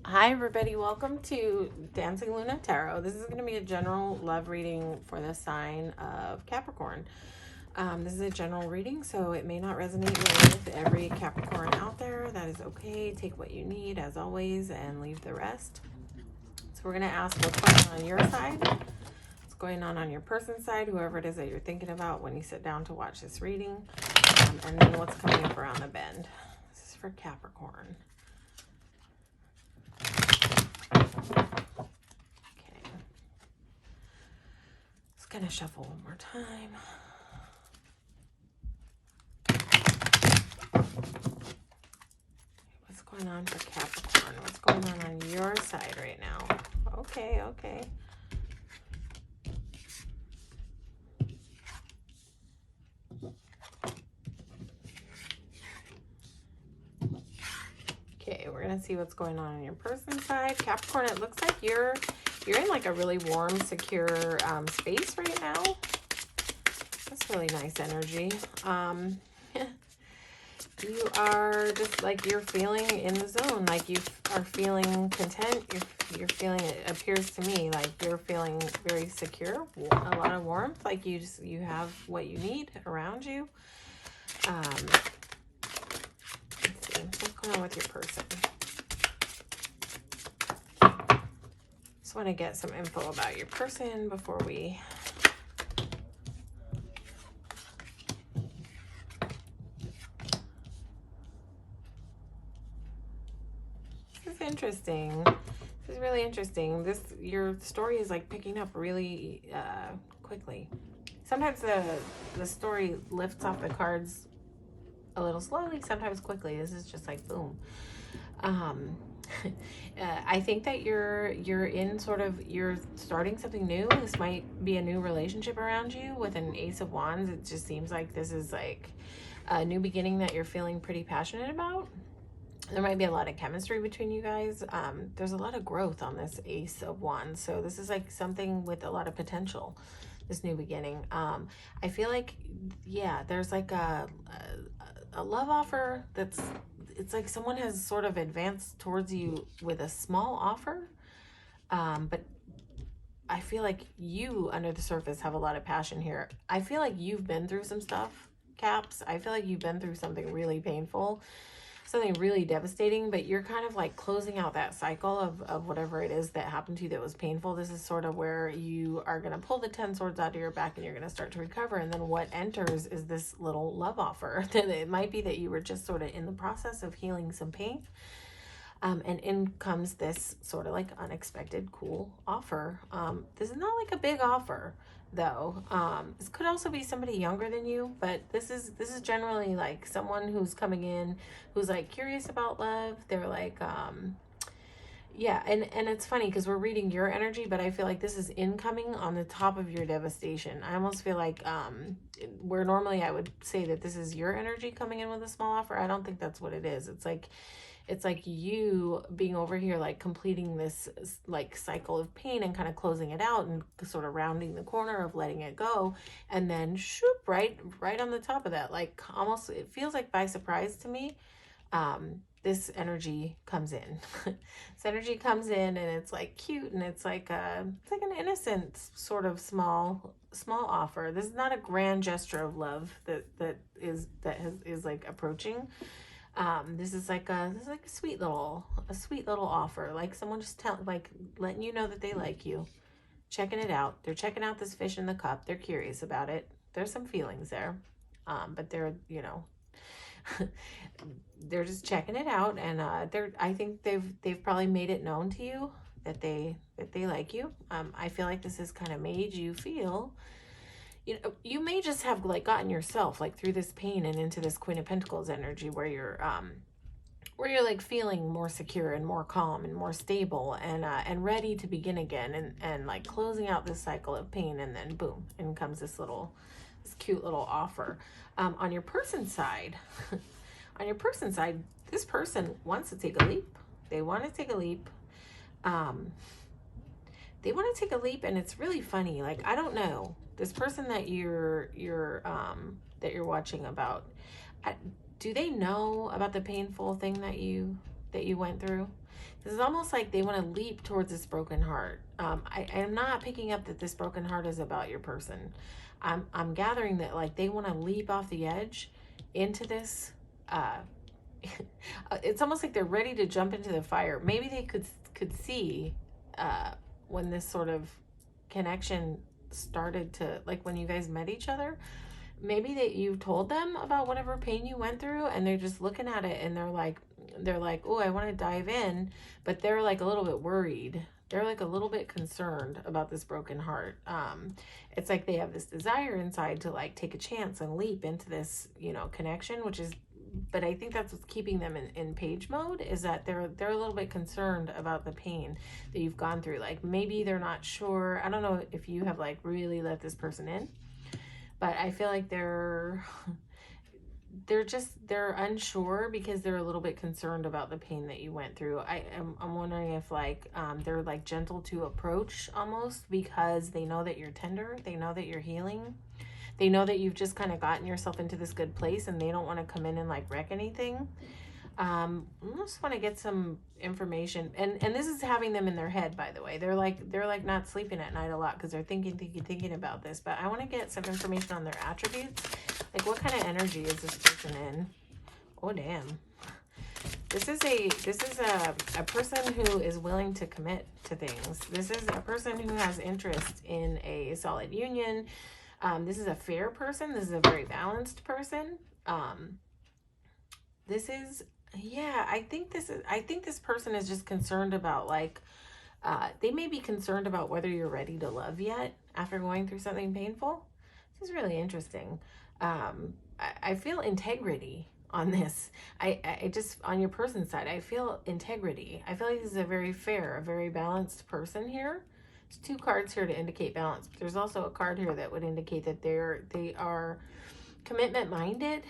Hi everybody, welcome to Dancing Luna Tarot. This is going to be a general love reading for the sign of Capricorn. This is a general reading, so it may not resonate with every Capricorn out there. That is okay. Take what you need as always and leave the rest. So we're going to ask what's going on your side, what's going on your person's side, whoever it is that you're thinking about when you sit down to watch this reading, and then what's coming up around the bend. This is for Capricorn. Okay. Just gonna shuffle one more time. What's going on for Capricorn? What's going on your side right now? Okay. Okay, we're gonna see what's going on your person's side. Capricorn, it looks like you're in like a really warm, secure space right now. That's really nice energy. You are just like, you're feeling in the zone, like you are feeling content. You're feeling, it appears to me like you're feeling very secure, a lot of warmth, like you have what you need around you. Let's see what's going on with your person. Just want to get some info about your person before we interesting. This is really interesting. Your story is like picking up really quickly. Sometimes the story lifts off the cards a little slowly, sometimes quickly. This is just like boom. I think that you're in sort of, you're starting something new. This might be a new relationship around you with an Ace of Wands. It just seems like this is like a new beginning that you're feeling pretty passionate about. There might be a lot of chemistry between you guys. There's a lot of growth on this Ace of Wands. So this is like something with a lot of potential, this new beginning. I feel like, yeah, there's like a love offer it's like someone has sort of advanced towards you with a small offer. But I feel like you, under the surface, have a lot of passion here. I feel like you've been through some stuff, Caps. I feel like you've been through something really painful, something really devastating, but you're kind of like closing out that cycle of whatever it is that happened to you that was painful. This is sort of where you are going to pull the 10 swords out of your back and you're going to start to recover. And then what enters is this little love offer. It might be that you were just sort of in the process of healing some pain. And in comes this sort of like unexpected cool offer. This is not like a big offer though. This could also be somebody younger than you, but this is generally like someone who's coming in, who's like curious about love. They're like, yeah, and it's funny because we're reading your energy, but I feel like this is incoming on the top of your devastation. I almost feel like where normally I would say that this is your energy coming in with a small offer, I don't think that's what it is. It's like you being over here, like completing this like cycle of pain and kind of closing it out and sort of rounding the corner of letting it go. And then shoop, right on the top of that, like almost, it feels like by surprise to me. This energy comes in. This energy comes in and it's like cute, and it's like an innocent sort of small offer. This is not a grand gesture of love that is like approaching. This is like a sweet little offer, like someone just letting you know that they like you, checking it out. They're checking out this fish in the cup. They're curious about it. There's some feelings there, but they're, you know, they're just checking it out, and I think they've probably made it known to you that they like you. I feel like this has kind of made you feel, you know, you may just have like gotten yourself like through this pain and into this Queen of Pentacles energy where you're like feeling more secure and more calm and more stable and ready to begin again, and like closing out this cycle of pain. And then boom, in comes this cute little offer. On your person's side, this person wants to take a leap. They want to take a leap. And it's really funny. Like, I don't know, this person that you're watching about, do they know about the painful thing that you went through? This is almost like they want to leap towards this broken heart. I am not picking up that this broken heart is about your person. I'm gathering that like they want to leap off the edge into this. It's almost like they're ready to jump into the fire. Maybe they could see when this sort of connection started to, like when you guys met each other, maybe that you told them about whatever pain you went through, and they're just looking at it and they're like, oh, I want to dive in, but they're like a little bit worried. They're like a little bit concerned about this broken heart. It's like they have this desire inside to like take a chance and leap into this, you know, connection, which is, but I think that's what's keeping them in page mode, is that they're a little bit concerned about the pain that you've gone through. Like maybe they're not sure. I don't know if you have like really let this person in, but I feel like they're unsure because they're a little bit concerned about the pain that you went through. I'm wondering if like they're like gentle to approach almost, because they know that you're tender, they know that you're healing, they know that you've just kind of gotten yourself into this good place, and they don't want to come in and like wreck anything. I just want to get some information, and this is having them in their head, by the way. They're like not sleeping at night a lot because they're thinking about this. But I want to get some information on their attributes, like what kind of energy is this person in? Oh damn, this is a person who is willing to commit to things. This is a person who has interest in a solid union. This is a fair person. This is a very balanced person. This is, yeah, I think this person is just concerned about like, they may be concerned about whether you're ready to love yet after going through something painful. This is really interesting. I feel integrity on this. I just, on your person's side, I feel integrity. I feel like this is a very fair, a very balanced person here. There's two cards here to indicate balance, but there's also a card here that would indicate that they are commitment minded.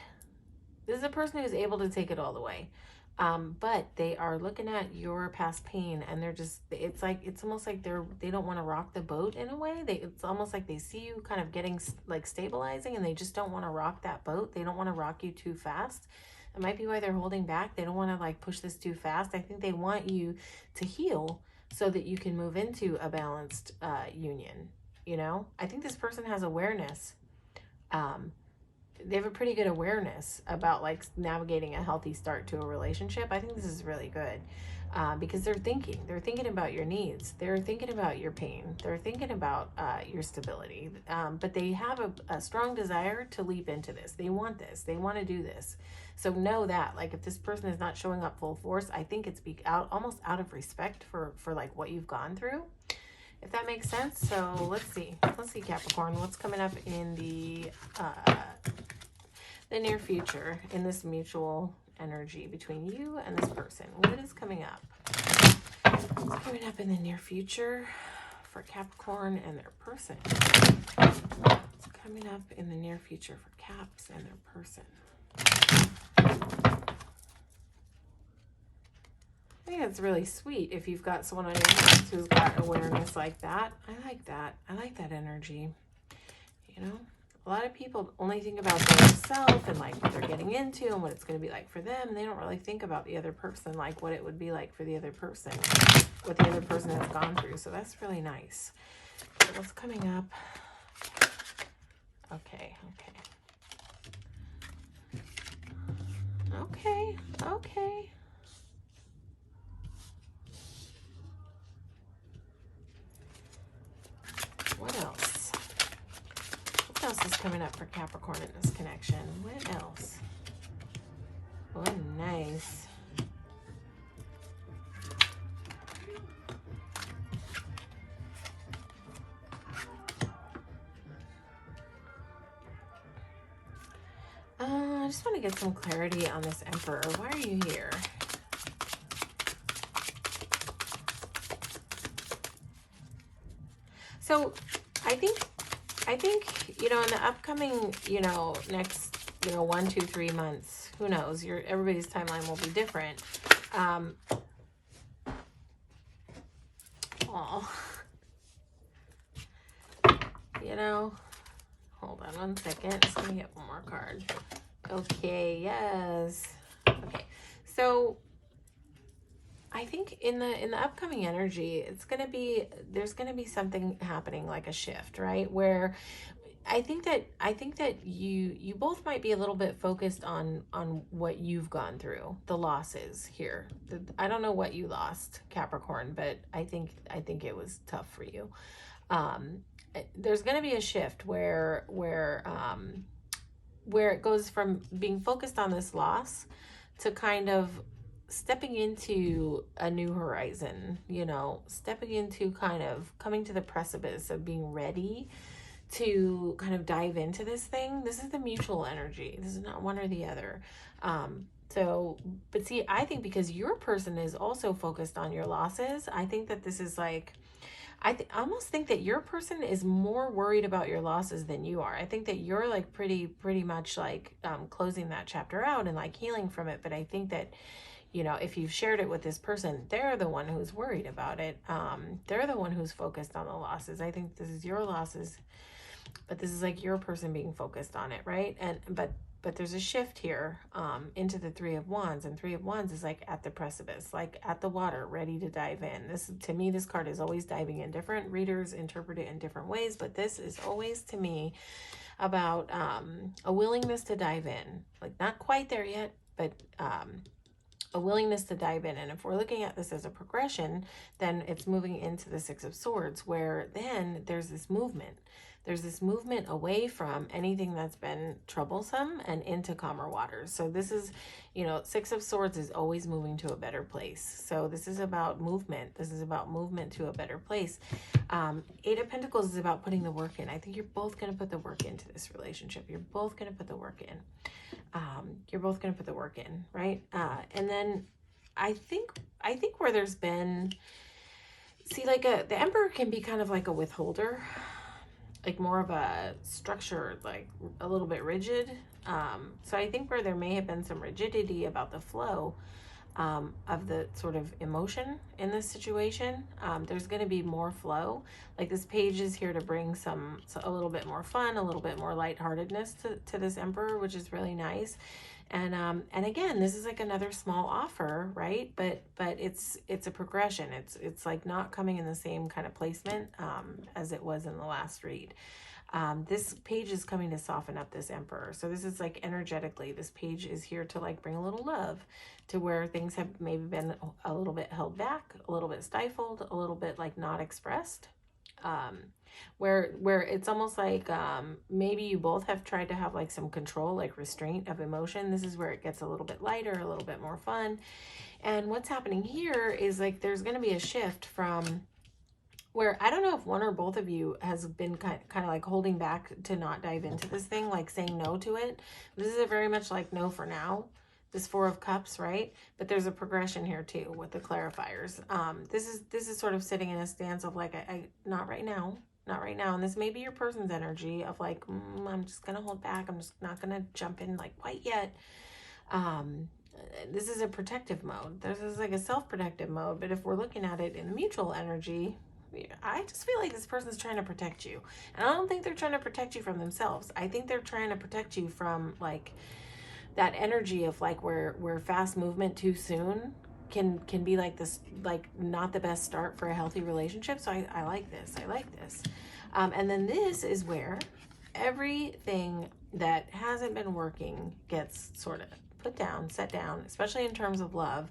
This is a person who's able to take it all the way. But they are looking at your past pain, and they're just, it's almost like they don't want to rock the boat in a way. It's almost like they see you kind of getting like stabilizing, and they just don't want to rock that boat. They don't want to rock you too fast. It might be why they're holding back. They don't want to like push this too fast. I think they want you to heal so that you can move into a balanced union. You know, I think this person has awareness. They have a pretty good awareness about like navigating a healthy start to a relationship. I think this is really good because they're thinking about your needs. They're thinking about your pain. They're thinking about your stability. But they have a strong desire to leap into this. They want this. They want to do this. So know that, like, if this person is not showing up full force, I think it's almost out of respect for like what you've gone through, if that makes sense. So let's see Capricorn, what's coming up in the near future in this mutual energy between you and this person. What is coming up? What's coming up in the near future for Capricorn and their person? What's coming up in the near future for Caps and their person? I think that's really sweet if you've got someone on your hands who's got awareness like that. I like that. I like that energy. You know, a lot of people only think about themselves and like what they're getting into and what it's going to be like for them. They don't really think about the other person, like what it would be like for the other person, what the other person has gone through. So that's really nice. So what's coming up? Okay. What else? What else is coming up for Capricorn in this connection? What else? Oh, nice. I just want to get some clarity on this Emperor. Why are you here? So I think, you know, in the upcoming, you know, next, you know, 1, 2, 3 months, who knows, everybody's timeline will be different. You know, hold on one second. Just let me get one more card. Okay, yes. Okay, so I think in the upcoming energy, there's gonna be something happening, like a shift, right? Where I think that you both might be a little bit focused on what you've gone through, the losses here. I don't know what you lost, Capricorn, but I think it was tough for you. Um, there's going to be a shift where it goes from being focused on this loss to kind of stepping into a new horizon, stepping into kind of coming to the precipice of being ready to kind of dive into this thing. This is the mutual energy. This is not one or the other. But see, I think because your person is also focused on your losses, I think that this is like, I almost think that your person is more worried about your losses than you are. I think that you're like pretty much like closing that chapter out and like healing from it. But I think that, if you've shared it with this person, they're the one who's worried about it. They're the one who's focused on the losses. I think this is your losses, but this is like your person being focused on it, right? But there's a shift here into the Three of Wands, and Three of Wands is like at the precipice, like at the water, ready to dive in. This, to me, this card is always diving in. Different readers interpret it in different ways, but this is always, to me, about a willingness to dive in. Like, not quite there yet, but a willingness to dive in. And if we're looking at this as a progression, then it's moving into the Six of Swords, where then there's this movement. There's this movement away from anything that's been troublesome and into calmer waters. So this is, Six of Swords is always moving to a better place. So this is about movement. This is about movement to a better place. Eight of Pentacles is about putting the work in. I think you're both going to put the work into this relationship. You're both going to put the work in. You're both going to put the work in, right? And then I think where there's been, see, like the Emperor can be kind of like a withholder, like more of a structure, like a little bit rigid. So I think where there may have been some rigidity about the flow of the sort of emotion in this situation, there's going to be more flow. Like, this page is here to bring a little bit more fun, a little bit more lightheartedness to this Emperor, which is really nice. And again, this is like another small offer, right? But it's a progression. It's like not coming in the same kind of placement as it was in the last read. This page is coming to soften up this Emperor. So this is like energetically, this page is here to like bring a little love to where things have maybe been a little bit held back, a little bit stifled, a little bit like not expressed. Where it's almost like maybe you both have tried to have like some control, like restraint of emotion. This is where it gets a little bit lighter, a little bit more fun. And what's happening here is like there's going to be a shift from where I don't know if one or both of you has been kind of like holding back to not dive into this thing, like saying no to it. This is a very much like no for now. This Four of Cups, right? But there's a progression here too with the clarifiers. This is sort of sitting in a stance of like, I not right now. Not right now. And this may be your person's energy of like, I'm just going to hold back. I'm just not going to jump in like quite yet. This is a protective mode. This is like a self-protective mode. But if we're looking at it in the mutual energy, I just feel like this person's trying to protect you. And I don't think they're trying to protect you from themselves. I think they're trying to protect you from like that energy of like where fast movement too soon can be like this, like not the best start for a healthy relationship. So I like this. I like this. And then this is where everything that hasn't been working gets sort of put down, set down, especially in terms of love.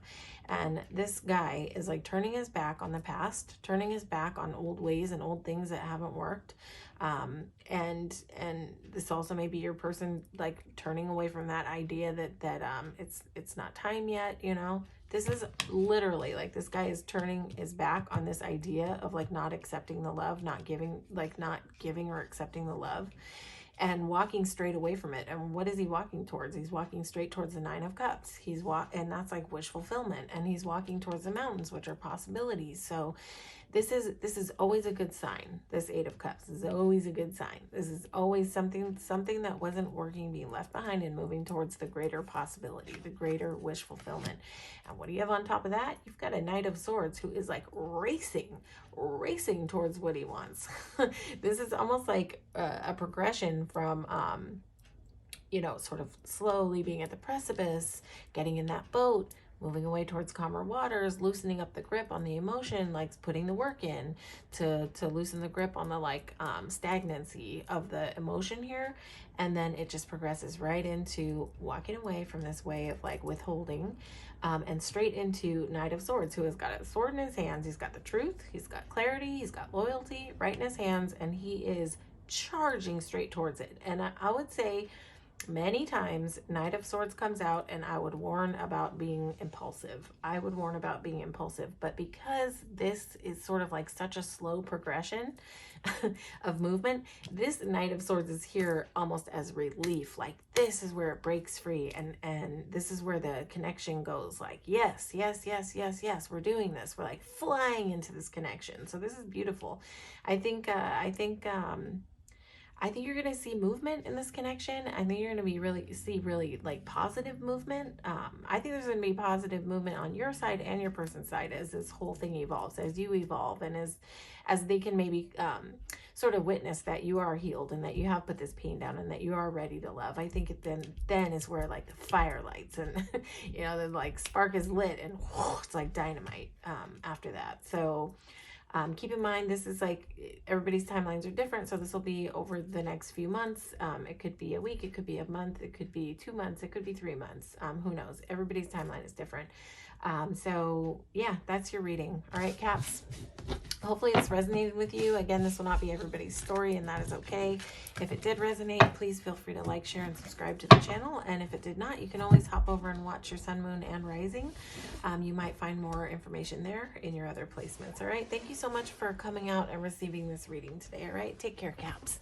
And this guy is like turning his back on the past, turning his back on old ways and old things that haven't worked. And this also may be your person like turning away from that idea that it's not time yet, This is literally like this guy is turning his back on this idea of like not accepting the love, not giving or accepting the love, and walking straight away from it. And what is he walking towards? He's walking straight towards the Nine of Cups. And that's like wish fulfillment. And he's walking towards the mountains, which are possibilities. So this is always a good sign. This Eight of Cups is always a good sign. This is always something that wasn't working being left behind and moving towards the greater possibility, the greater wish fulfillment. And what do you have on top of that? You've got a Knight of Swords who is like racing towards what he wants. This is almost like a progression from sort of slowly being at the precipice, getting in that boat, moving away towards calmer waters, loosening up the grip on the emotion, like putting the work in to loosen the grip on the like stagnancy of the emotion here. And then it just progresses right into walking away from this way of like withholding, and straight into Knight of Swords, who has got a sword in his hands. He's got the truth, he's got clarity, he's got loyalty right in his hands, and he is charging straight towards it. And I would say many times Knight of Swords comes out and I would warn about being impulsive. I would warn about being impulsive, but because this is sort of like such a slow progression of movement, this Knight of Swords is here almost as relief. Like this is where it breaks free, and this is where the connection goes like, yes, yes, yes, yes, yes, we're doing this. We're like flying into this connection. So this is beautiful. I think you're going to see movement in this connection. I think you're going to be really like positive movement. I think there's going to be positive movement on your side and your person's side as this whole thing evolves, as you evolve, and as they can maybe sort of witness that you are healed and that you have put this pain down and that you are ready to love. I think then is where like the fire lights and you know, the like spark is lit and whoo, it's like dynamite after that. So keep in mind, this is like everybody's timelines are different. So this will be over the next few months. It could be a week, it could be a month, it could be 2 months, it could be 3 months. Who knows? Everybody's timeline is different. So yeah, that's your reading. All right, Caps. Hopefully this resonated with you. Again, this will not be everybody's story, and that is okay. If it did resonate, please feel free to like, share, and subscribe to the channel. And if it did not, you can always hop over and watch your sun, moon, and rising. You might find more information there in your other placements. All right. Thank you so much for coming out and receiving this reading today. All right. Take care, Caps.